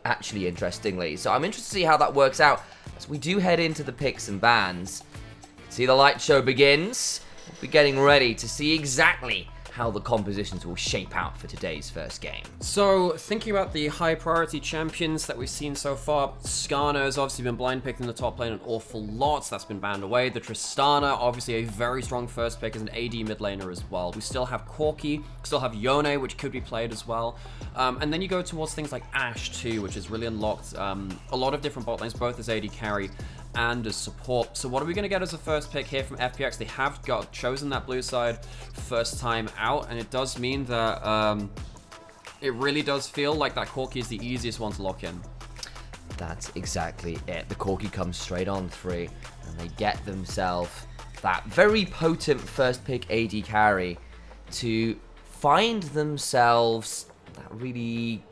actually, interestingly. So I'm interested to see how that works out as we do head into the picks and bans. See, the light show begins. We'll be getting ready to see exactly how the compositions will shape out for today's first game. So, thinking about the high priority champions that we've seen so far, Skarner has obviously been blind picked in the top lane an awful lot. That's been banned away. The Tristana, obviously a very strong first pick as an AD mid laner as well. We still have Corki, still have Yone, which could be played as well. And then you go towards things like Ashe too, which has really unlocked a lot of different bot lanes, both as AD carry and as support. So what are we going to get as a first pick here from FPX? They have chosen that blue side first time out, and it does mean that it really does feel like that Corki is the easiest one to lock in. That's exactly it. The Corki comes straight on 3, and they get themselves that very potent first pick AD carry to find themselves that really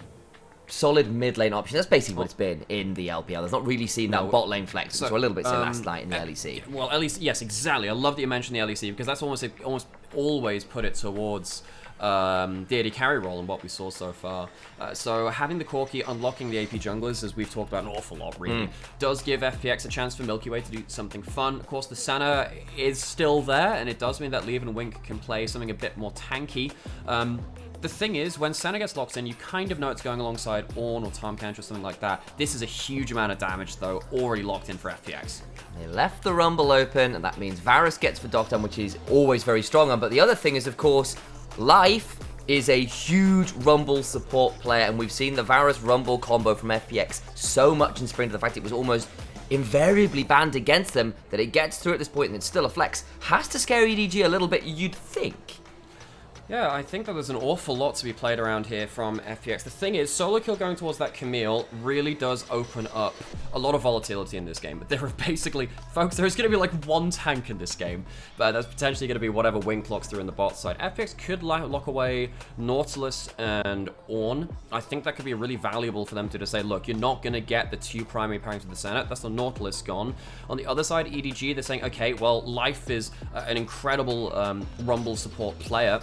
solid mid lane option. That's basically what it's been in the LPL. There's not really seen that bot lane flex, so a little bit last night in the LEC. Well, at least, yes, exactly. I love that you mentioned the LEC because that's almost always put it towards the AD carry role and what we saw so far. So having the Corki unlocking the AP junglers, as we've talked about an awful lot, really, does give FPX a chance for Milky Way to do something fun. Of course, the Senna is still there, and it does mean that Leave and Wink can play something a bit more tanky. The thing is, when Senna gets locked in, you kind of know it's going alongside Ornn or Tahm Kench or something like that. This is a huge amount of damage, though, already locked in for FPX. They left the Rumble open, and that means Varus gets the Doctor, which is always very strong on. But the other thing is, of course, Life is a huge Rumble support player, and we've seen the Varus Rumble combo from FPX so much in Spring to the fact it was almost invariably banned against them that it gets through at this point and it's still a flex. Has to scare EDG a little bit, you'd think. Yeah, I think that there's an awful lot to be played around here from FPX. The thing is, solo kill going towards that Camille really does open up a lot of volatility in this game. But there are basically, folks, there's going to be like one tank in this game, but that's potentially going to be whatever Wink locks through in the bot side. FPX could lock away Nautilus and Ornn. I think that could be really valuable for them to just say, look, you're not going to get the 2 primary pairings with the Senate. That's the Nautilus gone. On the other side, EDG, they're saying, okay, well, Life is an incredible Rumble support player.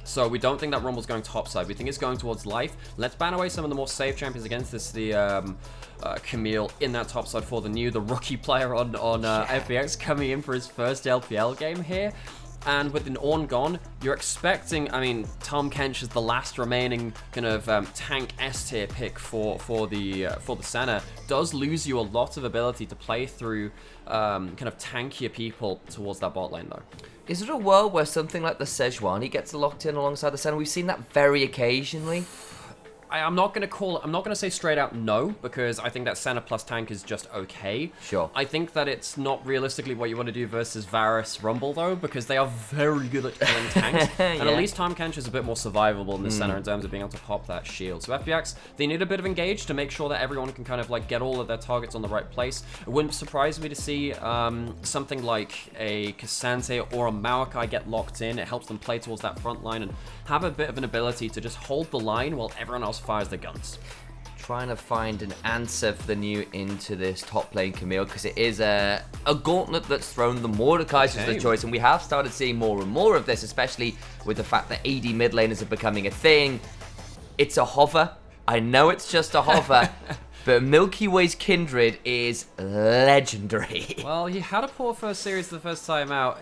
So we don't think that Rumble's going topside. We think it's going towards Life. Let's ban away some of the more safe champions against this. The Camille in that topside for the rookie player on FPX coming in for his first LPL game here. And with an Ornn gone, you're expecting, I mean, Tahm Kench is the last remaining kind of tank S-tier pick for the Senna. Does lose you a lot of ability to play through kind of tankier people towards that bot lane, though. Is there a world where something like the Sejuani gets locked in alongside the Senna? We've seen that very occasionally. I'm not going to say straight out no, because I think that Senna plus tank is just okay. Sure. I think that it's not realistically what you want to do versus Varus Rumble, though, because they are very good at killing tanks. And at least Tahm Kench is a bit more survivable in the center in terms of being able to pop that shield. So FPX, they need a bit of engage to make sure that everyone can kind of like get all of their targets on the right place. It wouldn't surprise me to see something like a Cassante or a Maokai get locked in. It helps them play towards that front line and have a bit of an ability to just hold the line while everyone else fires the guns. Trying to find an answer for the new into this top lane Camille, because it is a gauntlet that's thrown. The Mordekaiser's the choice, and we have started seeing more and more of this, especially with the fact that AD mid laners are becoming a thing. It's a hover. I know it's just a hover, but Milky Way's Kindred is legendary. Well, he had a poor first series the first time out.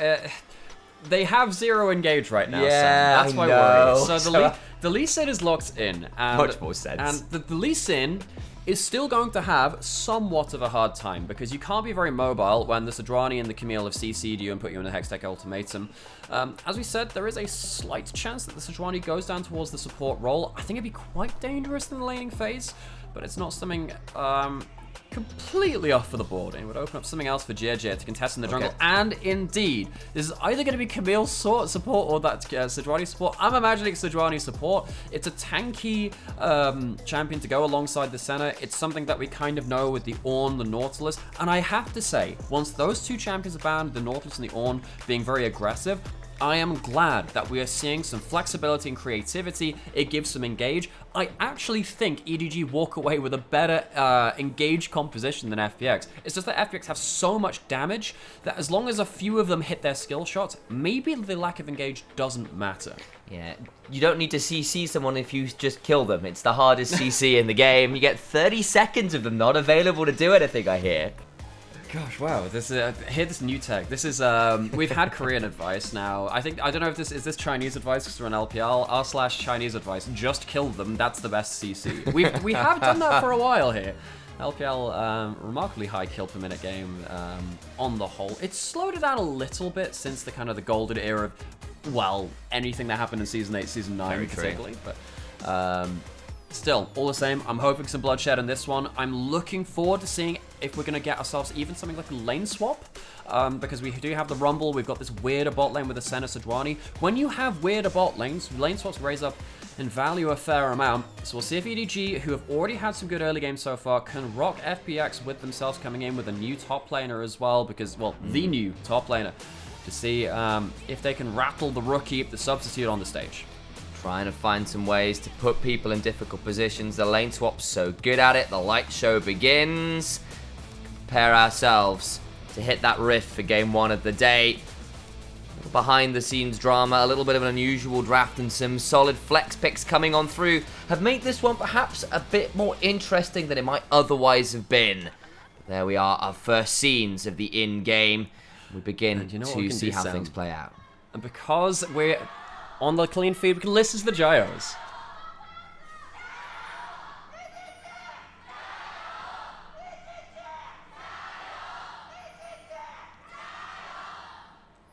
They have 0 engage right now, yeah, Sam. That's my worry. So the Lee Sin is locked in. And, much more sense. And the Lee Sin is still going to have somewhat of a hard time, because you can't be very mobile when the Sejuani and the Camille have CC'd you and put you in a Hextech ultimatum. As we said, there is a slight chance that the Sejuani goes down towards the support role. I think it'd be quite dangerous in the laning phase, but it's not something completely off for the board, and it would open up something else for JJ to contest in the jungle. And indeed, this is either going to be Camille's support or that Sejuani support. I'm imagining Sejuani support. It's a tanky champion to go alongside the Senna. It's something that we kind of know with the Ornn, the Nautilus, and I have to say, once those 2 champions are banned, the Nautilus and the Ornn being very aggressive, I am glad that we are seeing some flexibility and creativity. It gives some engage. I actually think EDG walk away with a better engaged composition than FPX. It's just that FPX have so much damage that as long as a few of them hit their skill shots, maybe the lack of engage doesn't matter. Yeah, you don't need to CC someone if you just kill them. It's the hardest CC in the game. You get 30 seconds of them not available to do anything, I hear. Gosh, wow! This hear this new tech. This is we've had Korean advice now. I don't know if this is Chinese advice because we're on LPL. R/Chinese advice: just kill them. That's the best CC. We have done that for a while here. LPL remarkably high kill per minute game on the whole. It's slowed it down a little bit since the kind of the golden era of, well, anything that happened in Season 8, Season 9 particularly, but still, all the same, I'm hoping some bloodshed in this one. I'm looking forward to seeing if we're going to get ourselves even something like a lane swap, because we do have the Rumble, we've got this weirder bot lane with the Senna Sejuani. When you have weirder bot lanes, lane swaps raise up in value a fair amount, so we'll see if EDG, who have already had some good early games so far, can rock FPX with themselves coming in with a new top laner as well, because, well, the new top laner, to see if they can rattle the rookie, the substitute on the stage. Trying to find some ways to put people in difficult positions. The lane swap's so good at it. The light show begins. Prepare ourselves to hit that rift for game 1 of the day. Behind the scenes drama, a little bit of an unusual draft and some solid flex picks coming on through have made this one perhaps a bit more interesting than it might otherwise have been. But there we are, our first scenes of the in-game. We begin to see how things play out. And because we're on the clean feed, we can listen to the gyros.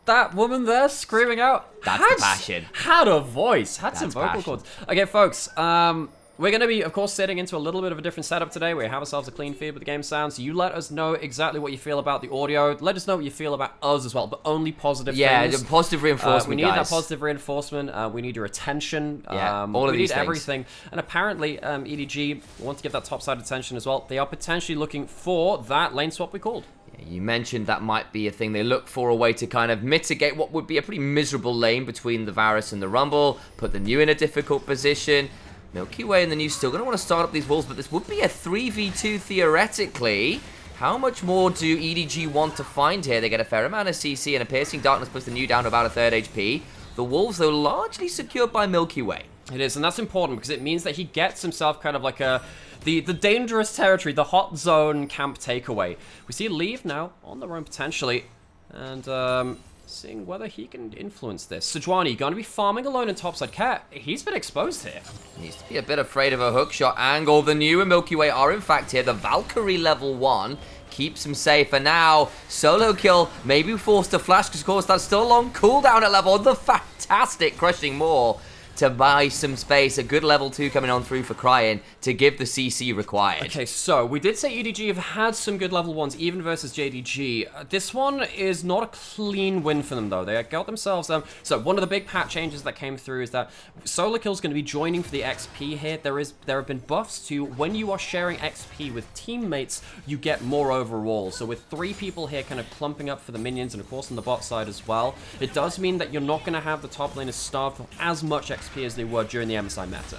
That woman there screaming out, that's the passion. Had a voice, had some vocal passion. cords. Okay, folks, we're going to be, of course, setting into a little bit of a different setup today. We have ourselves a clean feed with the game sounds. You let us know exactly what you feel about the audio. Let us know what you feel about us as well, but only positive things. Yeah, positive reinforcement, we need guys. that positive reinforcement. We need your attention. Yeah, all of we these need things. everything. And apparently, EDG want to give that top side attention as well. They are potentially looking for that lane swap we called. You mentioned that might be a thing they look for, a way to kind of mitigate what would be a pretty miserable lane between the Varus and the Rumble, put the new in a difficult position. Milky Way and the new still going to want to start up these walls, but this would be a 3v2 theoretically. How much more do EDG want to find here? They get a fair amount of CC, and a Piercing Darkness puts the new down to about a third HP. The Wolves, though, largely secured by Milky Way. It is, and that's important because it means that he gets himself kind of like the dangerous territory, the hot zone camp takeaway. We see Leave now on the roam potentially, and seeing whether he can influence this. Sejuani going to be farming alone in topside. Cat, he's been exposed here. Needs to be a bit afraid of a hookshot angle. The new and Milky Way are in fact here. The Valkyrie level 1 keeps him safe, and now solo kill, maybe forced to flash because of course that's still a long cooldown at level. The fantastic crushing Maw to buy some space. A good level 2 coming on through for Cryin to give the CC required. Okay, so we did say EDG have had some good level 1s, even versus JDG. This one is not a clean win for them, though. They got themselves... so one of the big patch changes that came through is that Solar Kill's going to be joining for the XP here. There have been buffs to when you are sharing XP with teammates, you get more overall. So with 3 people here kind of clumping up for the minions, and of course on the bot side as well, it does mean that you're not going to have the top laners starved for as much XP as they were during the MSI meta.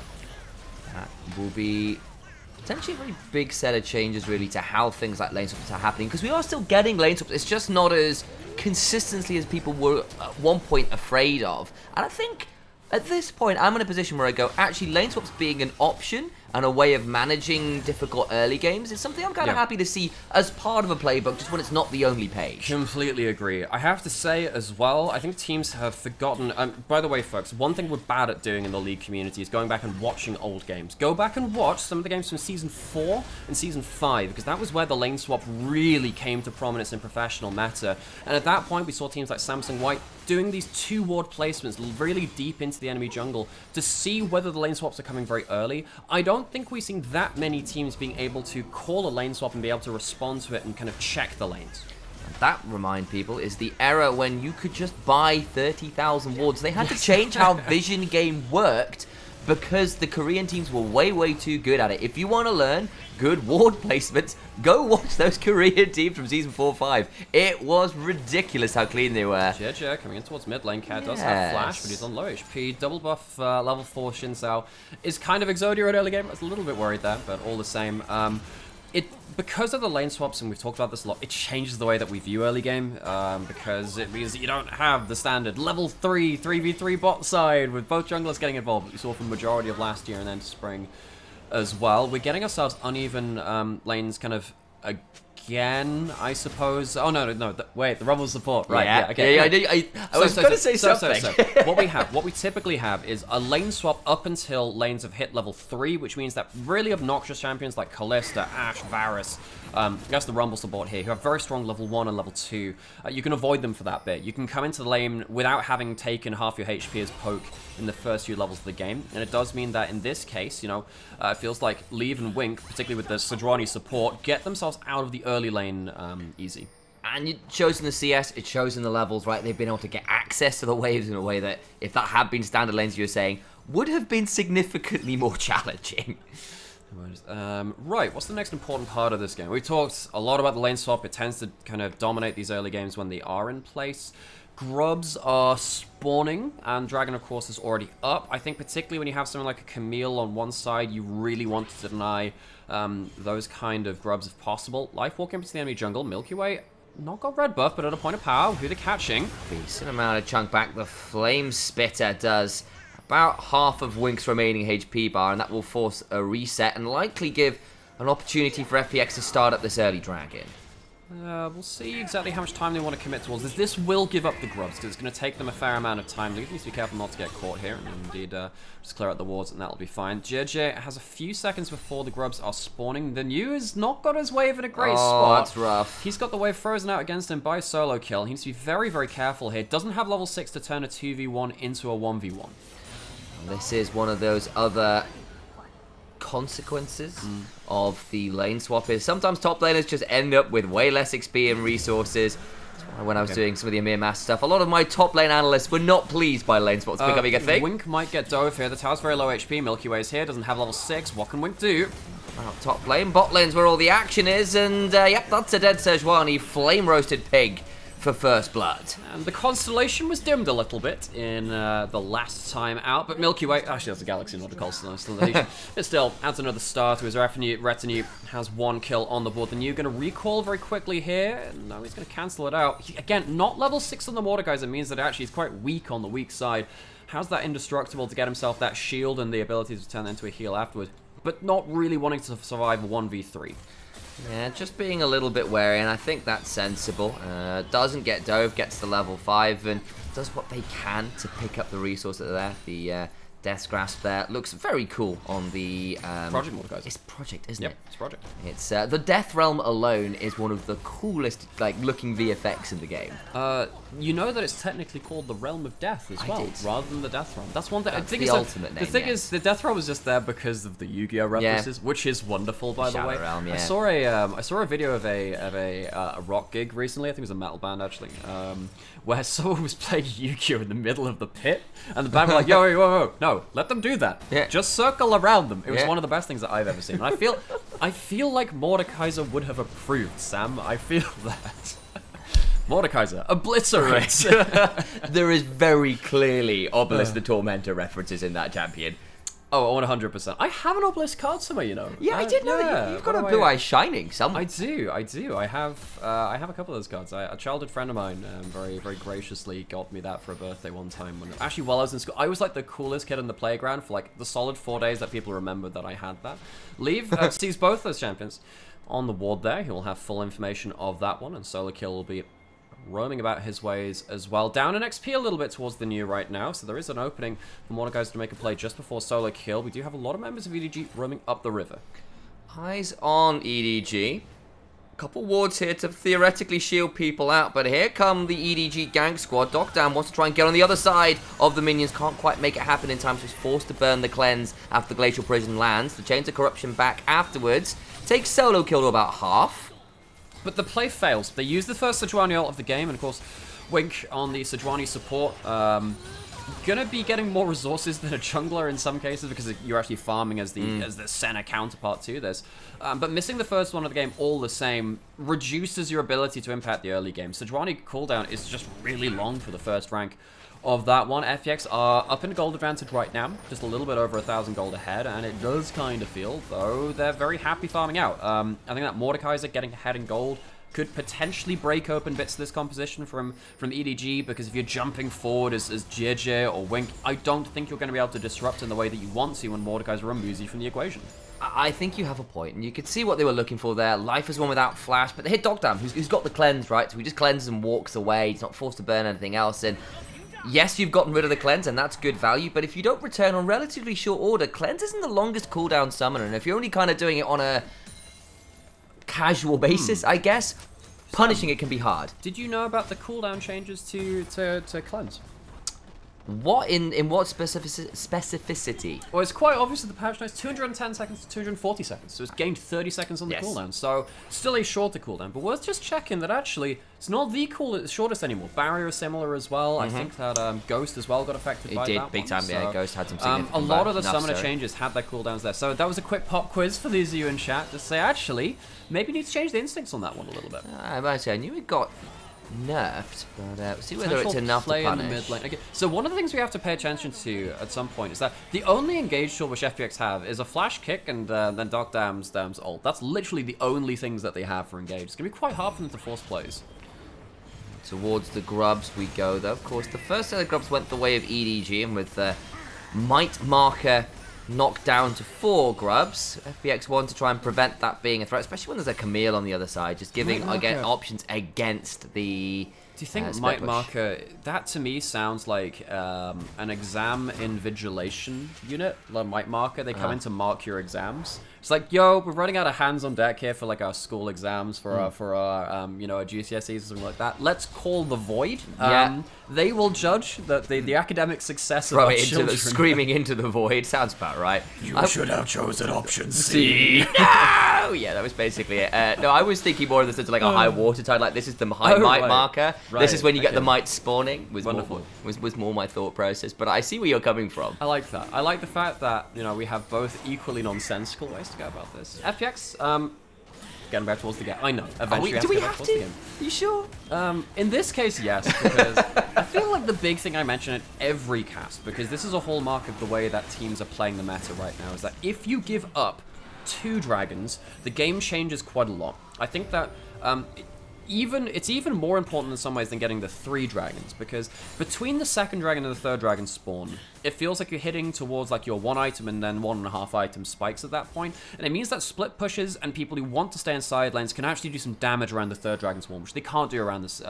That will be potentially a very big set of changes really to how things like lane swaps are happening, because we are still getting lane swaps. It's just not as consistently as people were at one point afraid of. And I think at this point I'm in a position where I go, actually lane swaps being an option and a way of managing difficult early games is something I'm kind of happy to see as part of a playbook, just when it's not the only page. Completely agree. I have to say as well, I think teams have forgotten... by the way, folks, one thing we're bad at doing in the League community is going back and watching old games. Go back and watch some of the games from Season 4 and Season 5, because that was where the lane swap really came to prominence in professional meta. And at that point, we saw teams like Samsung White doing these 2 ward placements really deep into the enemy jungle to see whether the lane swaps are coming very early. I don't think we've seen that many teams being able to call a lane swap and be able to respond to it and kind of check the lanes. And that, remind people, is the era when you could just buy 30,000 wards. They had to change how Vision game worked because the Korean teams were way too good at it. If you want to learn, good ward placements. Go watch those Korean teams from Season 4-5. It was ridiculous how clean they were. JJ coming in towards mid lane. Cat does have flash, but he's on low HP. Double buff level 4 Xin Zhao is kind of Exodia at early game. I was a little bit worried there, but all the same. Because of the lane swaps, and we've talked about this a lot, it changes the way that we view early game, because it means that you don't have the standard level 3 3v3 bot side with both junglers getting involved, that we saw for the majority of last year and then spring as well. We're getting ourselves uneven lanes kind of again, I suppose. Oh, no, wait, the Rumble support, right, yeah, okay. Yeah, I was going to say something. So, what we typically have is a lane swap up until lanes have hit level 3, which means that really obnoxious champions like Kalista, Ashe, Varus, that's the Rumble support here, who have very strong level 1 and level 2. You can avoid them for that bit. You can come into the lane without having taken half your HP as poke in the first few levels of the game, and it does mean that in this case, you know, it feels like Leave and Wink, particularly with the Sejuani support, get themselves out of the early lane easy. And it shows in the CS, it shows in the levels, right? They've been able to get access to the waves in a way that, if that had been standard lanes, you were saying, would have been significantly more challenging. Right, what's the next important part of this game? We talked a lot about the lane swap. It tends to kind of dominate these early games when they are in place. Grubs are spawning, and Dragon, of course, is already up. I think particularly when you have something like a Camille on one side, you really want to deny those kind of grubs if possible. Life walking into the enemy jungle. Milky Way, not got red buff, but at a point of power. Who they're catching? Decent amount of chunk back. The Flame Spitter does about half of Wink's remaining HP bar, and that will force a reset and likely give an opportunity for FPX to start up this early Dragon. We'll see exactly how much time they want to commit towards this. This will give up the grubs, because it's going to take them a fair amount of time. They need to be careful not to get caught here, and indeed just clear out the wards, and that'll be fine. JJ has a few seconds before the grubs are spawning. The New has not got his wave in a great spot. That's rough. He's got the wave frozen out against him by solo kill. He needs to be very, very careful here. Doesn't have level 6 to turn a 2v1 into a 1v1. This is one of those other consequences of the lane swap is sometimes top laners just end up with way less XP and resources. That's why when I was doing some of the Amir Mass stuff, a lot of my top lane analysts were not pleased by lane swaps becoming a thing. Wink might get dove here. The tower's very low HP. Milky Way's here, doesn't have level 6. What can Wink do? Well, top lane, bot lane's where all the action is, and yep, that's a dead Sejuani flame roasted pig for first blood. And the constellation was dimmed a little bit in the last time out, but Milky Way, actually that's a galaxy, not a constellation, but still adds another star to his retinue, has one kill on the board. The New going to recall very quickly here. No, he's going to cancel it out. Again, not level 6 on the water, guys. It means that actually he's quite weak on the weak side. How's that indestructible to get himself that shield and the ability to turn into a heal afterward, but not really wanting to survive a 1v3. Yeah, just being a little bit wary, and I think that's sensible. Doesn't get dove, gets to level 5, and does what they can to pick up the resource that are there. The Death's Grasp there looks very cool on the Project mode, guys. It's Project, isn't Yep, it? it's Project. It's the Death Realm alone is one of the coolest looking VFX in the game. You know that it's technically called the Realm of Death as well, rather than the Death Realm. That's one thing. That's the ultimate name. The thing is, the Death Realm was just there because of the Yu-Gi-Oh references, which is wonderful, by the way. Realm, yeah. I saw a video of a rock gig recently. I think it was a metal band actually, where someone was playing Yu-Gi-Oh in the middle of the pit, and the band were like, "Yo, whoa, no, let them do that. Yeah. Just circle around them." It was one of the best things that I've ever seen. And I feel like Mordekaiser would have approved, Sam. I feel that. Mordekaiser, obliterate. There is very clearly Obelisk the Tormentor references in that champion. Oh, 100%. I have an Obelisk card somewhere, you know. Yeah, I did know that. You've got a Blue Eye Shining somewhere. I do. I have a couple of those cards. A childhood friend of mine very, very graciously got me that for a birthday one time. Actually, while I was in school, I was like the coolest kid in the playground for like the solid 4 days that people remembered that I had that. Leave sees both those champions on the ward there. He'll have full information of that one, and Solar Kill will be roaming about his ways as well. Down in XP a little bit towards the New right now, so there is an opening for Mordekaiser to make a play just before Solo Kill. We do have a lot of members of EDG roaming up the river. Eyes on EDG. A couple wards here to theoretically shield people out, but here come the EDG gang squad. Dockdown wants to try and get on the other side of the minions. Can't quite make it happen in time, so he's forced to burn the cleanse after the Glacial Prison lands. The Chains of Corruption back afterwards. Takes Solo Kill to about half. But the play fails. They use the first Sejuani ult of the game, and of course, Wink on the Sejuani support gonna be getting more resources than a jungler in some cases because you're actually farming as the center counterpart to this. But missing the first one of the game all the same reduces your ability to impact the early game. Sejuani cooldown is just really long for the first rank of that one. FPX are up in gold advantage right now, just a little bit over 1,000 gold ahead, and it does kind of feel, though, they're very happy farming out. I think that Mordekaiser getting ahead in gold could potentially break open bits of this composition from EDG, because if you're jumping forward as JJ or Wink, I don't think you're going to be able to disrupt in the way that you want to when Mordekaiser removes you from the equation. I think you have a point, and you could see what they were looking for there. Life is one without flash, but they hit Dogdam, who's got the cleanse, right? So he just cleanses and walks away. He's not forced to burn anything else, and yes, you've gotten rid of the cleanse, and that's good value, but if you don't return on relatively short order, cleanse isn't the longest cooldown summoner, and if you're only kind of doing it on a casual basis, I guess, punishing it can be hard. Did you know about the cooldown changes to cleanse? What in what specificity? Well, it's quite obvious that the patch notes 210 seconds to 240 seconds, so it's gained 30 seconds on the cooldown. So still a shorter cooldown, but worth just checking that actually it's not the shortest anymore. Barrier is similar as well. I think that Ghost as well got affected by that. It did big time. Yeah, Ghost had some significant. A lot of the summoner changes had their cooldowns there. So that was a quick pop quiz for these of you in chat to say actually maybe need to change the instincts on that one a little bit. I might say I knew it got nerfed, but we'll see whether it's enough to punish. In the mid lane. Okay. So one of the things we have to pay attention to at some point is that the only engaged tool which FPX have is a flash kick and then Dogdam's ult. That's literally the only things that they have for engaged. It's going to be quite hard for them to force plays. Towards the grubs we go, though. Of course, the first set of grubs went the way of EDG, and with the might marker knocked down to 4 grubs, FPX want to try and prevent that being a threat, especially when there's a Camille on the other side, just giving again options against the. Do you think Might Marker, that to me sounds like an exam invigilation unit, like Might Marker, they come in to mark your exams. It's like, yo, we're running out of hands on deck here for like our school exams, for our you know, our GCSEs or something like that. Let's call the Void. They will judge the academic success of our children. Screaming into the Void, sounds about right. You should have chosen option C. No! Yeah, that was basically it. No, I was thinking more of this as like a high water tide, like this is the high might marker. Right. This is when you get the might spawning. Was more my thought process, but I see where you're coming from. I like that. I like the fact that, you know, we have both equally nonsensical ways to go about this. FPX, getting back towards the game. I know, eventually do we have to? You sure? In this case, yes, because I feel like the big thing I mention in every cast, because this is a hallmark of the way that teams are playing the meta right now, is that if you give up 2 dragons, the game changes quite a lot. I think that it's even more important in some ways than getting the 3 dragons, because between the 2nd dragon and the 3rd dragon spawn, it feels like you're hitting towards like your 1 item and then 1.5 item spikes at that point, and it means that split pushes and people who want to stay in side lanes can actually do some damage around the 3rd dragon swarm, which they can't do around this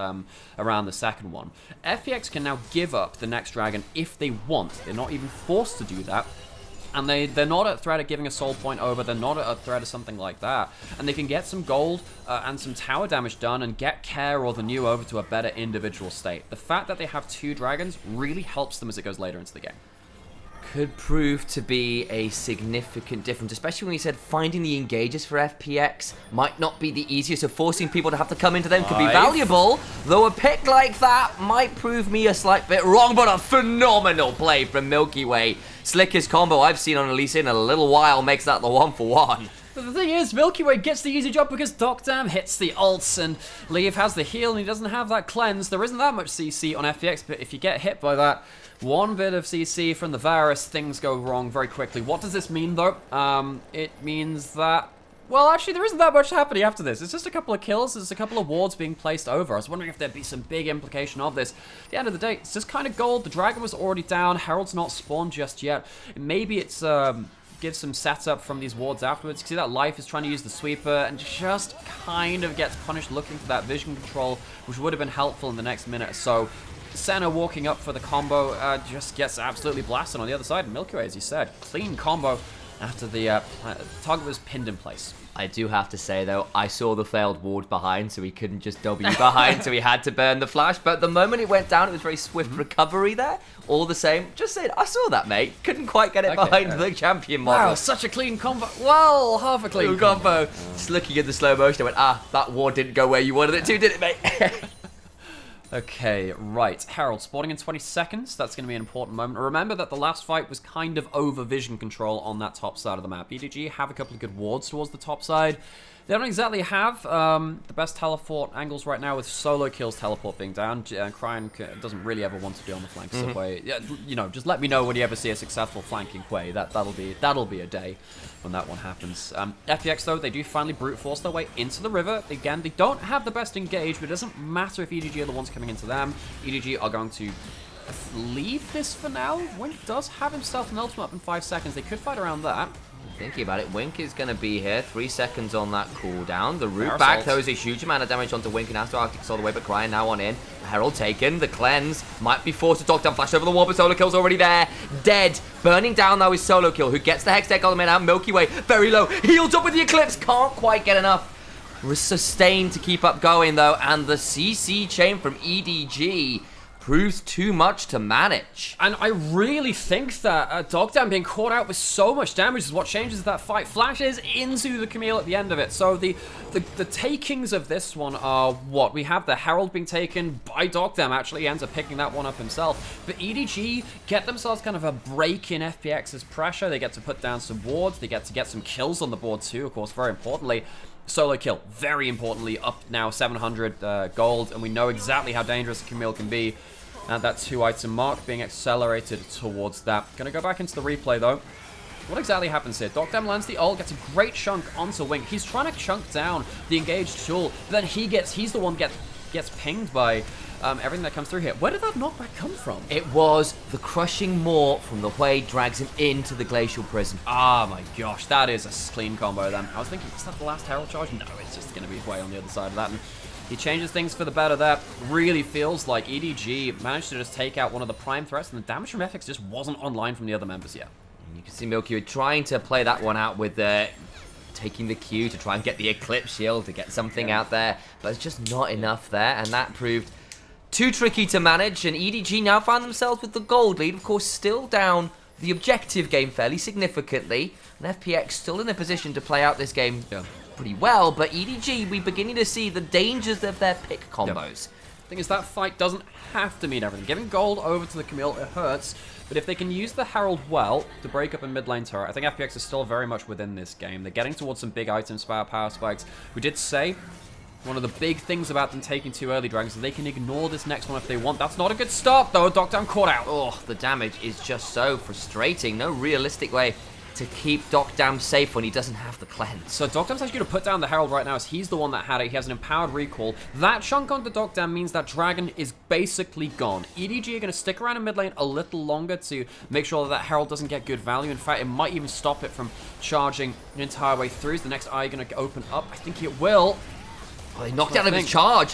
around the 2nd one. FPX can now give up the next dragon if they want. They're not even forced to do that. And they're not at threat of giving a soul point over, they're not at a threat of something like that. And they can get some gold and some tower damage done and get Care or the new over to a better individual state. The fact that they have 2 dragons really helps them as it goes later into the game. Could prove to be a significant difference, especially when you said finding the engages for FPX might not be the easiest, so forcing people to have to come into them could be valuable, though a pick like that might prove me a slight bit wrong, but a phenomenal play from Milky Way. Slickest combo I've seen on Elise in a little while, makes that the 1-for-1. But the thing is, Milky Way gets the easy job because Dogdam hits the ults and Leave has the heal and he doesn't have that cleanse. There isn't that much CC on FPX, but if you get hit by that one bit of CC from the Varus, things go wrong very quickly. What does this mean though? It means that, well, actually there isn't that much happening after this. It's just a couple of kills, there's a couple of wards being placed over. I was wondering if there'd be some big implication of this. At the end of the day, it's just kind of gold. The dragon was already down, Herald's not spawned just yet. Maybe it's gives some setup from these wards afterwards. You can see that Life is trying to use the sweeper and just kind of gets punished looking for that vision control, which would have been helpful in the next minute or so. Senna walking up for the combo just gets absolutely blasted on the other side. Milky Way, as you said, clean combo after the target was pinned in place. I do have to say, though, I saw the failed ward behind, so he couldn't just W behind, so he had to burn the flash. But the moment it went down, it was very swift recovery there. All the same, just saying, I saw that, mate. Couldn't quite get it behind the champion model. Wow, such a clean combo. Well, half a clean combo. Just looking at the slow motion, I went, that ward didn't go where you wanted it to, did it, mate? Okay, right. Herald spawning in 20 seconds. That's going to be an important moment. Remember that the last fight was kind of over vision control on that top side of the map. EDG have a couple of good wards towards the top side. They don't exactly have the best teleport angles right now with solo kills teleport being down. Cryan doesn't really ever want to be on the flank subway. Yeah, you know, just let me know when you ever see a successful flanking Quay. That'll be a day when that one happens. FPX though, they do finally brute force their way into the river. Again, they don't have the best engage, but it doesn't matter if EDG are the ones coming into them. EDG are going to leave this for now. Wink does have himself an ultimate up in 5 seconds. They could fight around that. Thinking about it, Wink is going to be here. 3 seconds on that cooldown. The root back throws a huge amount of damage onto Wink and has to Arctic all the way, but Cryan now on in. Herald taken. The cleanse might be forced to talk down. Flash over the wall, but solo kill's already there. Dead. Burning down now is solo kill, who gets the Hextech ultimate out. Milky Way very low. Healed up with the Eclipse. Can't quite get enough. Sustained to keep up going though, and the CC chain from EDG proves too much to manage. And I really think that Dogdam being caught out with so much damage is what changes that fight. Flashes into the Camille at the end of it. So the takings of this one are what? We have the Herald being taken by Dogdam, actually. He ends up picking that one up himself. But EDG get themselves kind of a break in FPX's pressure. They get to put down some wards. They get to get some kills on the board too, of course, very importantly. Solo kill, very importantly, up now 700 gold, and we know exactly how dangerous a Camille can be. And that 2-item mark being accelerated towards that. Gonna go back into the replay though. What exactly happens here? Dogdam lands the ult, gets a great chunk onto Wink. He's trying to chunk down the engaged tool, but then he's the one gets pinged by everything that comes through here. Where did that knockback come from? It was the crushing maw from the way drags him into the glacial prison. Ah my gosh, that is a clean combo then. I was thinking, is that the last Herald charge? No, it's just gonna be way on the other side of that. And he changes things for the better there. Really feels like EDG managed to just take out one of the prime threats, and the damage from FX just wasn't online from the other members yet. And you can see Milky Way trying to play that one out with taking the Q to try and get the Eclipse Shield to get something out there, but it's just not enough there, and that proved too tricky to manage, and EDG now found themselves with the gold lead, of course still down the objective game fairly significantly, and FPX still in a position to play out this game pretty well, but EDG, we're beginning to see the dangers of their pick combos. Thing is, that fight doesn't have to mean everything. Giving gold over to the Camille, it hurts, but if they can use the Herald well to break up a mid lane turret, I think FPX is still very much within this game. They're getting towards some big items, power spikes. We did say one of the big things about them taking 2 early dragons is they can ignore this next one if they want. That's not a good start though. Dogdam caught out. Oh, the damage is just so frustrating. No realistic way to keep Dogdam safe when he doesn't have the cleanse. So Dogdam's actually going to put down the Herald right now as he's the one that had it. He has an empowered recall. That chunk onto Dogdam means that Dragon is basically gone. EDG are going to stick around in mid lane a little longer to make sure that Herald doesn't get good value. In fact, it might even stop it from charging the entire way through. Is the next eye going to open up? I think it will. Oh, they knocked out of his charge.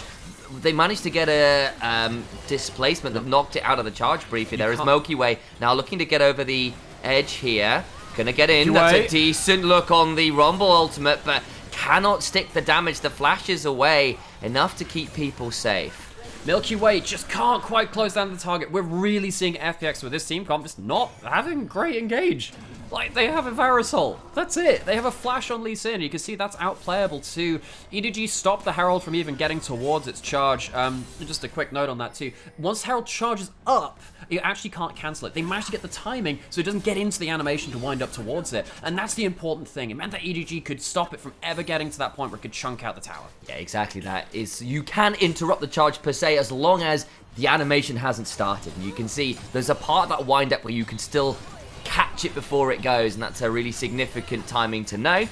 They managed to get a displacement that knocked it out of the charge briefly. There is Milky Way now looking to get over the edge here. Gonna get in. That's a decent look on the Rumble ultimate, but cannot stick the damage. The flash is away enough to keep people safe. Milky Way just can't quite close down the target. We're really seeing FPX with this team comp just not having great engage. Like, they have a Varusol. That's it. They have a flash on Lee Sin. You can see that's outplayable too. EDG stopped the Herald from even getting towards its charge. Just a quick note on that too. Once Herald charges up, you actually can't cancel it. They managed to get the timing so it doesn't get into the animation to wind up towards it. And that's the important thing. It meant that EDG could stop it from ever getting to that point where it could chunk out the tower. Yeah, exactly that. You can interrupt the charge per se as long as the animation hasn't started. And you can see there's a part of that wind up where you can still catch it before it goes, and that's a really significant timing to know.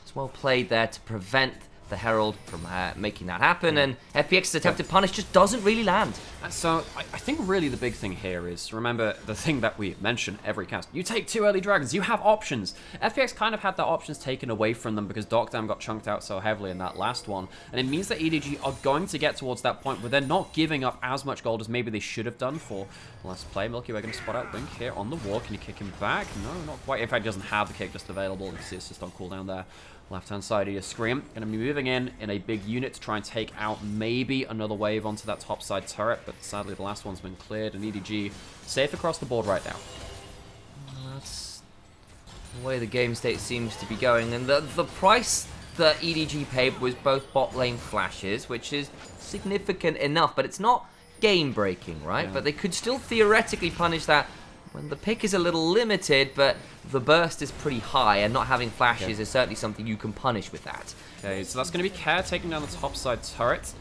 It's well played there to prevent the Herald from making that happen, and FPX's attempt to punish just doesn't really land. So I think really the big thing here is, remember the thing that we mention every cast, you take 2 early dragons, you have options. FPX kind of had their options taken away from them because Dogdam got chunked out so heavily in that last one, and it means that EDG are going to get towards that point where they're not giving up as much gold as maybe they should have done for the last play. Milky Way going to spot out Wink here on the wall. Can you kick him back? No, not quite. In fact, he doesn't have the kick just available. You can see it's just on cooldown there. Left-hand side of your screen. Going to be moving in a big unit to try and take out maybe another wave onto that top side turret, but sadly the last one's been cleared, and EDG safe across the board right now. That's the way the game state seems to be going, and the price that EDG paid was both bot lane flashes, which is significant enough, but it's not game-breaking, right? Yeah. But they could still theoretically punish that when the pick is a little limited, but the burst is pretty high, and not having flashes is certainly something you can punish with that. Okay, so that's going to be Care taking down the top side turret.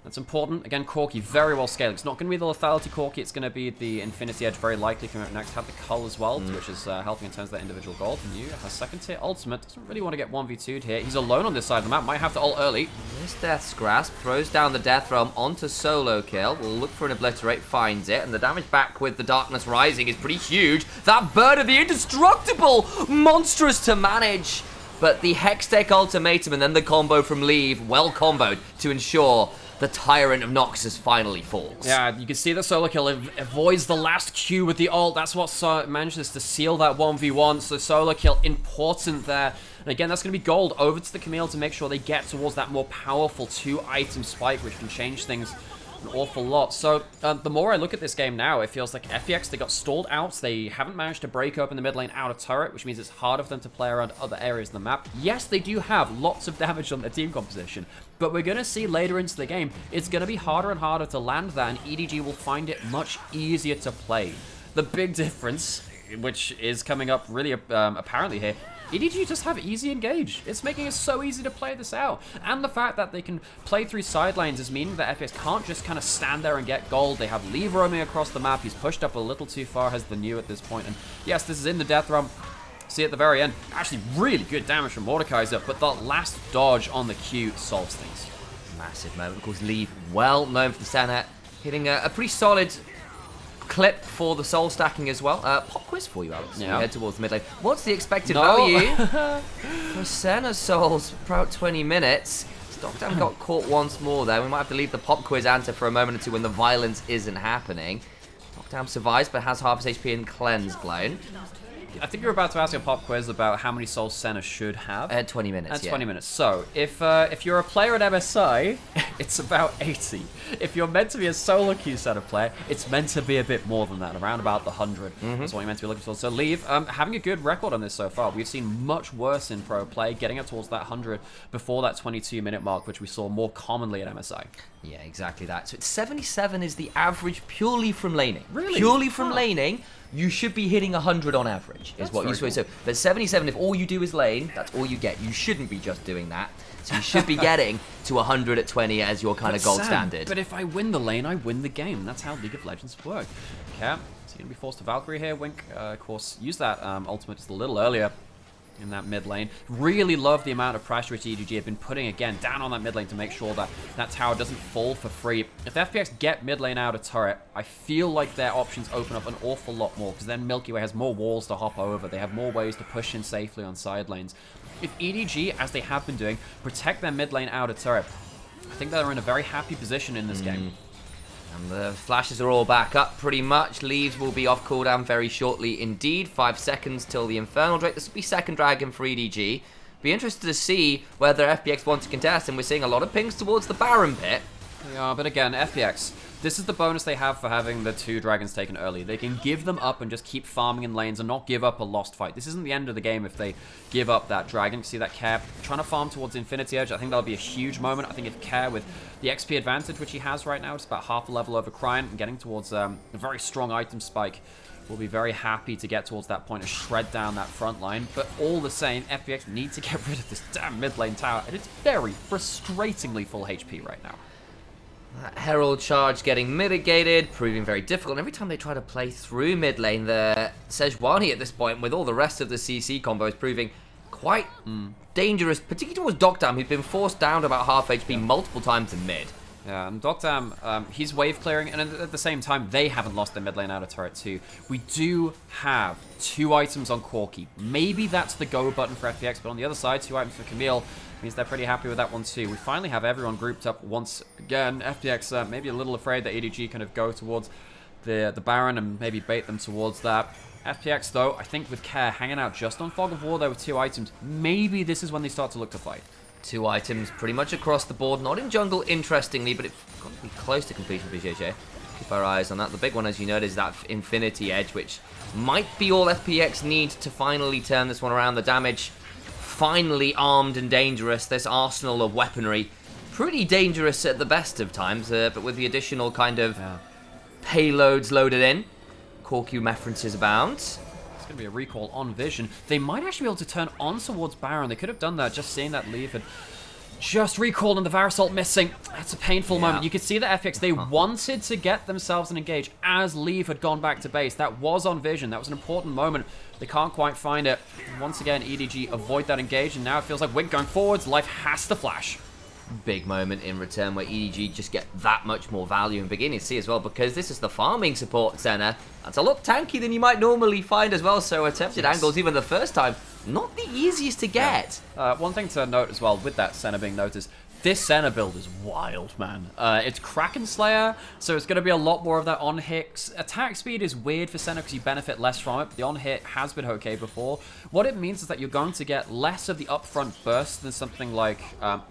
That's important. Again, Corki, very well scaled. It's not going to be the lethality Corki, it's going to be the Infinity Edge, very likely coming up next. Have the Cull as well, which is helping in terms of that individual gold. New has second tier ultimate, doesn't really want to get 1v2'd here. He's alone on this side of the map, might have to ult early. This Death's Grasp throws down the Death Realm onto solo kill. Will look for an Obliterate, finds it, and the damage back with the Darkness Rising is pretty huge. That Bird of the Indestructible, monstrous to manage. But the Hextech Ultimatum and then the combo from Leave, well comboed to ensure the Tyrant of Noxus finally falls. Yeah, you can see the solo kill avoids the last Q with the ult. That's what manages to seal that 1v1. So solo kill important there. And again, that's going to be gold over to the Camille to make sure they get towards that more powerful 2-item spike, which can change things an awful lot. So the more I look at this game now, it feels like FPX, they got stalled out. They haven't managed to break open the mid lane out of turret, which means it's harder for them to play around other areas of the map. Yes, they do have lots of damage on their team composition, but we're going to see later into the game, it's going to be harder and harder to land that, and EDG will find it much easier to play. The big difference, which is coming up really apparently here, EDG just have easy engage. It's making it so easy to play this out. And the fact that they can play through side lanes is meaning that FPX can't just kind of stand there and get gold. They have Leave roaming across the map. He's pushed up a little too far, has the New at this point. And yes, this is in the Death Realm. See at the very end, actually really good damage from Mordekaiser, but that last dodge on the Q solves things. Massive moment. Of course, Leave, well known for the Senna, hitting a pretty solid clip for the soul stacking as well. Pop quiz for you, Alex. Yeah. We head towards the mid lane. What's the expected value for Senna souls for about 20 minutes? Stockdown got caught once more there. We might have to leave the pop quiz answer for a moment or two when the violence isn't happening. Stockdown survives but has half his HP and cleanse blown. I think you're about to ask a pop quiz about how many souls Senna should have. 20 minutes, At 20 minutes. So, if you're a player at MSI, it's about 80. If you're meant to be a solo queue Senna player, it's meant to be a bit more than that, around about the 100. That's what you're meant to be looking for. So, Leave, having a good record on this so far. We've seen much worse in pro play, getting up towards that 100 before that 22-minute mark, which we saw more commonly at MSI. Yeah, exactly that. So, 77 is the average purely from laning. Really? Purely from laning. You should be hitting 100 on average, is what you say. So, but 77, if all you do is lane, that's all you get. You shouldn't be just doing that. So you should be getting to 100 at 20 as your kind of gold standard. But if I win the lane, I win the game. That's how League of Legends work. Okay, so you're going to be forced to Valkyrie here. Wink, of course, use that ultimate just a little earlier in that mid lane. Really love the amount of pressure which EDG have been putting, again, down on that mid lane to make sure that that tower doesn't fall for free. If FPX get mid lane out of turret, I feel like their options open up an awful lot more, because then Milky Way has more walls to hop over. They have more ways to push in safely on side lanes. If EDG, as they have been doing, protect their mid lane out of turret, I think they're in a very happy position in this game. And the flashes are all back up pretty much. Leaves will be off cooldown very shortly indeed. 5 seconds till the Infernal Drake. This will be second dragon for EDG. Be interested to see whether FPX want to contest, and we're seeing a lot of pings towards the Baron pit. Yeah, but again, FPX, this is the bonus they have for having the 2 dragons taken early. They can give them up and just keep farming in lanes and not give up a lost fight. This isn't the end of the game if they give up that dragon. You see that Care trying to farm towards Infinity Edge. I think that'll be a huge moment. I think if Care, with the XP advantage which he has right now, it's about half a level over Cryon and getting towards a very strong item spike, will be very happy to get towards that point and shred down that front line. But all the same, FPX need to get rid of this damn mid lane tower, and it's very frustratingly full HP right now. That Herald charge getting mitigated, proving very difficult. And every time they try to play through mid lane, the Sejuani at this point, with all the rest of the CC combos, proving quite dangerous, particularly towards Docdam, who's been forced down to about half HP multiple times in mid. Yeah, and Docdam, he's wave clearing, and at the same time, they haven't lost their mid lane out of turret too. We do have 2 items on Corki. Maybe that's the go button for FPX, but on the other side, 2 items for Camille means they're pretty happy with that one too. We finally have everyone grouped up once again. FPX maybe a little afraid that EDG kind of go towards the Baron and maybe bait them towards that. FPX though, I think with Care hanging out just on Fog of War there with 2 items, maybe this is when they start to look to fight. 2 items pretty much across the board, not in jungle interestingly, but it's got to be close to completion for JJ. Keep our eyes on that. The big one, as you noted, is that Infinity Edge, which might be all FPX need to finally turn this one around. The damage finally armed and dangerous. This arsenal of weaponry pretty dangerous at the best of times, but with the additional kind of payloads loaded in, Corku references abound. It's going to be a recall on Vision. They might actually be able to turn on towards Baron. They could have done that, just seeing that leave had just recalled and the Varasalt missing. That's a painful moment. You could see that FPX, they wanted to get themselves an engage as Leave had gone back to base. That was on Vision. That was an important moment. They can't quite find it. Once again, EDG avoid that engage, and now it feels like Wink going forwards. Life has to flash. Big moment in return where EDG just get that much more value and beginning to see as well, because this is the farming support center. That's a lot tanky than you might normally find as well, so attempted angles even the first time, not the easiest to get. One thing to note as well with that center being noticed, this center build is wild, man. It's Kraken Slayer, so it's going to be a lot more of that on-hit. Attack speed is weird for center because you benefit less from it, but the on-hit has been okay before. What it means is that you're going to get less of the upfront burst than something like,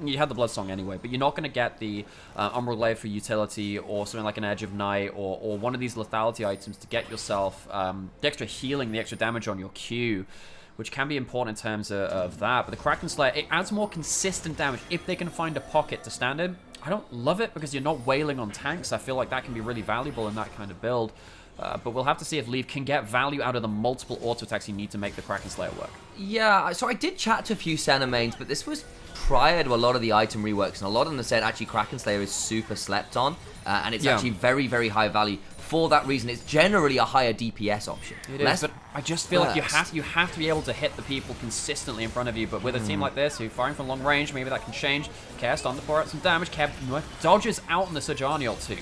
you had the Bloodsong anyway, but you're not going to get the Umbral Glaive for utility or something like an Edge of Night or one of these lethality items to get yourself the extra healing, the extra damage on your Q, which can be important in terms of that. But the Kraken Slayer, it adds more consistent damage if they can find a pocket to stand in. I don't love it because you're not wailing on tanks. I feel like that can be really valuable in that kind of build. But we'll have to see if Leave can get value out of the multiple auto attacks you need to make the Kraken Slayer work. Yeah, so I did chat to a few center mains, but this was prior to a lot of the item reworks, and a lot of them said actually Kraken Slayer is super slept on, and it's actually very, very high value. For that reason, it's generally a higher DPS option. It is, but I just feel like you have to be able to hit the people consistently in front of you. But with a team like this, who firing from long range, maybe that can change. Chaos on to pour out some damage. Kev dodges out on the Sejuani ult too.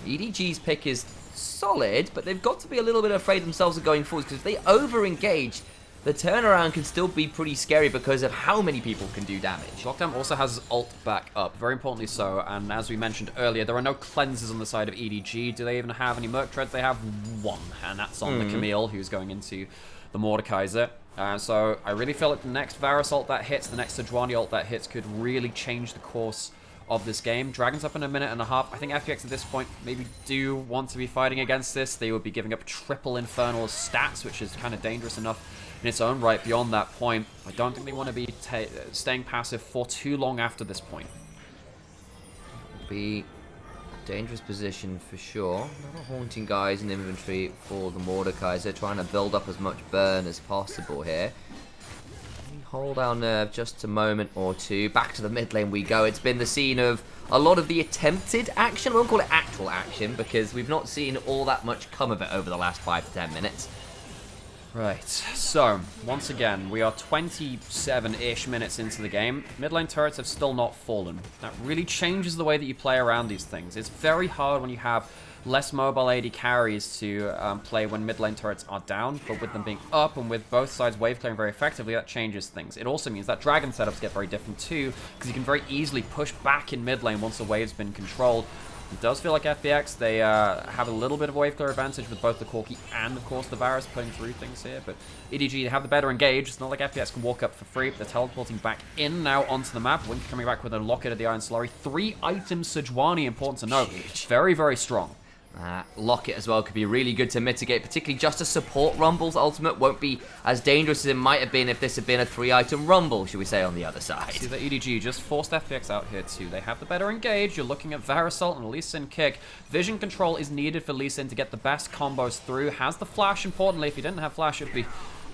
EDG's pick is solid, but they've got to be a little bit afraid themselves of going forwards, because if they over-engage, the turnaround can still be pretty scary because of how many people can do damage. Lockdown also has his ult back up, very importantly so, and as we mentioned earlier, there are no cleanses on the side of EDG. Do they even have any Merc Treads? They have one, and that's on the Camille, who's going into the Mordekaiser. So I really feel like the next Varus ult that hits, the next Sejuani ult that hits could really change the course of this game. Dragon's up in a minute and a half. I think FPX at this point maybe do want to be fighting against this. They would be giving up triple Infernal stats, which is kind of dangerous enough in its own right. Beyond that point, I don't think they want to be staying passive for too long after this point. Be a dangerous position for sure. A lot of haunting guys in inventory for the Mordekaiser, trying to build up as much burn as possible here. Hold our nerve just a moment or two. Back to the mid lane we go. It's been the scene of a lot of the attempted action. I won't call it actual action because we've not seen all that much come of it over the last 5 to 10 minutes. Right, so once again, we are 27-ish minutes into the game. Mid lane turrets have still not fallen. That really changes the way that you play around these things. It's very hard when you have less mobile AD carries to play when mid lane turrets are down, but with them being up and with both sides wave clearing very effectively, that changes things. It also means that dragon setups get very different too, because you can very easily push back in mid lane once the wave's been controlled. It does feel like FPX, they have a little bit of wave clear advantage with both the Corki and, of course, the Varus putting through things here, but EDG, they have the better engage. It's not like FPX can walk up for free. They're teleporting back in now onto the map. Wink coming back with a Locket of the Iron Slurry. 3 items Sejuani, important to note. Very, very strong. Locket as well could be really good to mitigate, particularly just a support Rumble's ultimate won't be as dangerous as it might have been if this had been a 3-item Rumble, should we say, on the other side. See, the EDG just forced FPX out here too. They have the better engage. You're looking at Varasalt and a Lee Sin kick. Vision control is needed for Lee Sin to get the best combos through. Has the flash, importantly. If he didn't have flash, it'd be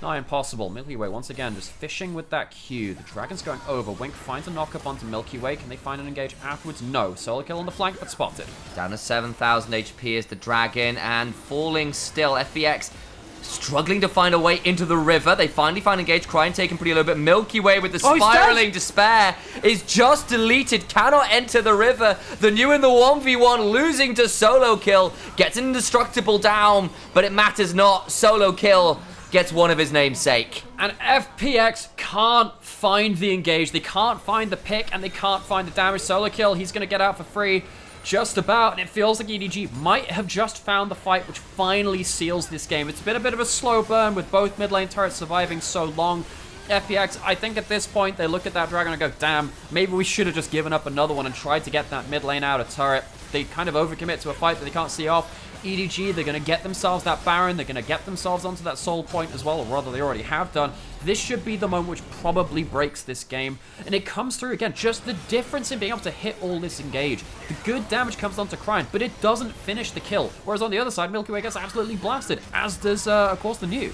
nigh impossible. Milky Way, once again, just fishing with that Q. The Dragon's going over. Wink finds a knock-up onto Milky Way. Can they find an engage afterwards? No. Solo kill on the flank, but spotted. Down to 7,000 HP is the Dragon, and falling still. FPX struggling to find a way into the river. They finally find engage. Crying taken pretty low, but Milky Way with the spiraling despair is just deleted. Cannot enter the river. The new in the 1v1, losing to solo kill. Gets an indestructible down, but it matters not. Solo kill gets one of his namesake. And FPX can't find the engage. They can't find the pick, and they can't find the damage. Solo kill, he's going to get out for free. Just about, and it feels like EDG might have just found the fight which finally seals this game. It's been a bit of a slow burn with both mid lane turrets surviving so long. FPX, I think at this point, they look at that Dragon and go, damn, maybe we should have just given up another one and tried to get that mid lane out of turret. They kind of overcommit to a fight that they can't see off. EDG, they're going to get themselves that Baron, they're going to get themselves onto that soul point as well, or rather they already have done. This should be the moment which probably breaks this game. And it comes through again, just the difference in being able to hit all this engage. The good damage comes down to Crine, but it doesn't finish the kill. Whereas on the other side, Milky Way gets absolutely blasted, as does, of course, the New.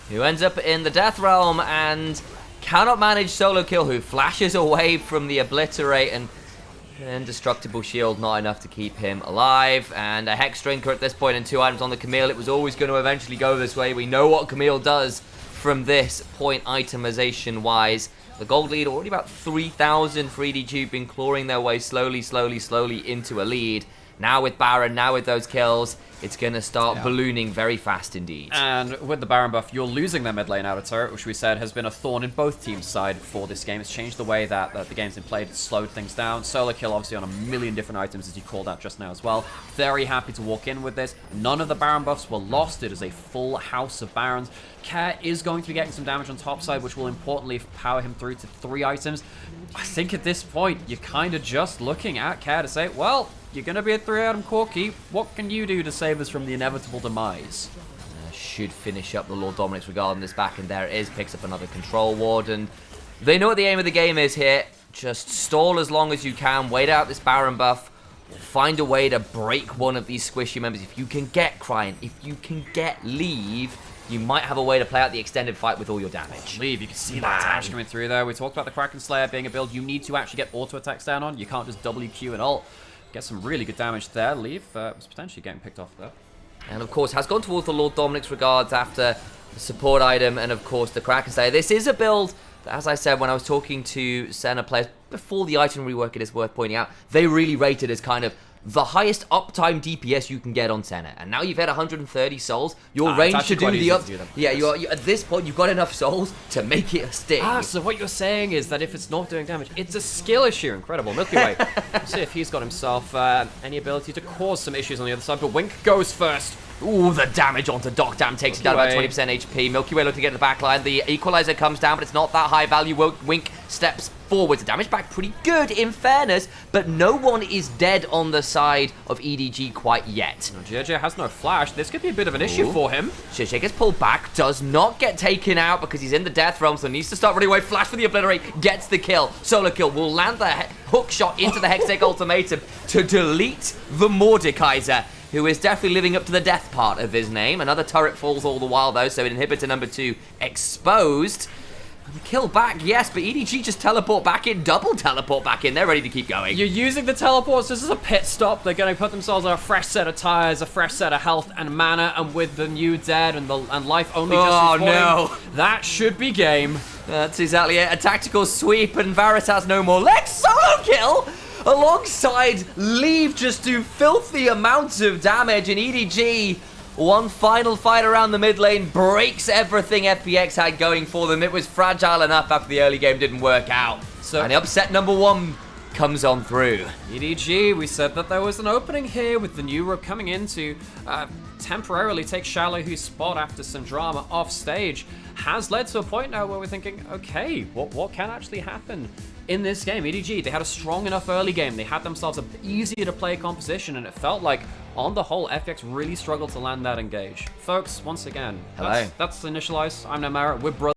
Who ends up in the Death Realm and cannot manage solo kill, who flashes away from the Obliterate, and Indestructible Shield not enough to keep him alive. And a Hex Drinker at this point and 2 items on the Camille. It was always going to eventually go this way. We know what Camille does from this point itemization wise. The gold lead already about 3,000 for EDG, been clawing their way slowly into a lead. Now with Baron, now with those kills, it's going to start ballooning very fast indeed. And with the Baron buff, you're losing their mid lane outer turret, which we said has been a thorn in both teams' side for this game. It's changed the way that the game's been played. It's slowed things down. Solo kill, obviously, on a million different items, as you called out just now as well. Very happy to walk in with this. None of the Baron buffs were lost. It is a full house of Barons. Care is going to be getting some damage on top side, which will importantly power him through to 3 items. I think at this point, you're kind of just looking at Care to say, well, you're going to be a 3-item Corki. What can you do to save us from the inevitable demise? Should finish up the Lord Dominic's Regard on this back, and there it is. Picks up another control ward, and they know what the aim of the game is here. Just stall as long as you can. Wait out this Baron buff. Find a way to break one of these squishy members. If you can get Crying, if you can get Leave, you might have a way to play out the extended fight with all your damage. Leave, you can see that damage coming through there. We talked about the Kraken Slayer being a build you need to actually get auto attacks down on. You can't just WQ and ult. Get some really good damage there. Leave was potentially getting picked off there. And of course has gone towards the Lord Dominic's Regards after the support item and of course the Kraken Slayer. This is a build that, as I said when I was talking to Senna players before the item rework, it is worth pointing out, they really rated as kind of the highest uptime DPS you can get on Senna. And now you've had 130 souls, your range to do the up. Yeah, you're at this point you've got enough souls to make it a stick. So what you're saying is that if it's not doing damage, it's a skill issue. Incredible. Milky Way. Let's see if he's got himself any ability to cause some issues on the other side, but Wink goes first. Ooh, the damage onto Doc Dam takes it down about 20% HP. Milky Way looking to get in the back line. The Equalizer comes down, but it's not that high value. Wink steps forward. The damage back pretty good, in fairness, but no one is dead on the side of EDG quite yet. JJ has no flash. This could be a bit of an issue for him. JJ gets pulled back, does not get taken out because he's in the Death Realm, so needs to start running away. Flash for the Obliterate, gets the kill. Solo kill will land the hook shot into the Hextech Ultimatum to delete the Mordekaiser, who is definitely living up to the death part of his name. Another turret falls all the while, though, so inhibitor number 2 exposed. And the kill back, yes, but EDG just teleport back in, double teleport back in. They're ready to keep going. You're using the teleports. This is a pit stop. They're going to put themselves on a fresh set of tires, a fresh set of health and mana, and with the New dead and life only just respawning, that should be game. That's exactly it. A tactical sweep, and Varus has no more legs. Solo kill! Alongside Leave just do filthy amounts of damage, and EDG, one final fight around the mid lane, breaks everything FPX had going for them. It was fragile enough after the early game didn't work out. And the upset number 1 comes on through. EDG, we said that there was an opening here with the New Rook coming in to temporarily take Shallow, spot after some drama off stage, has led to a point now where we're thinking, okay, what can actually happen in this game? EDG, they had a strong enough early game. They had themselves an easier to play composition, and it felt like, on the whole, FPX really struggled to land that engage. Folks, once again, that's Initialise. I'm Nymaera. We're brothers.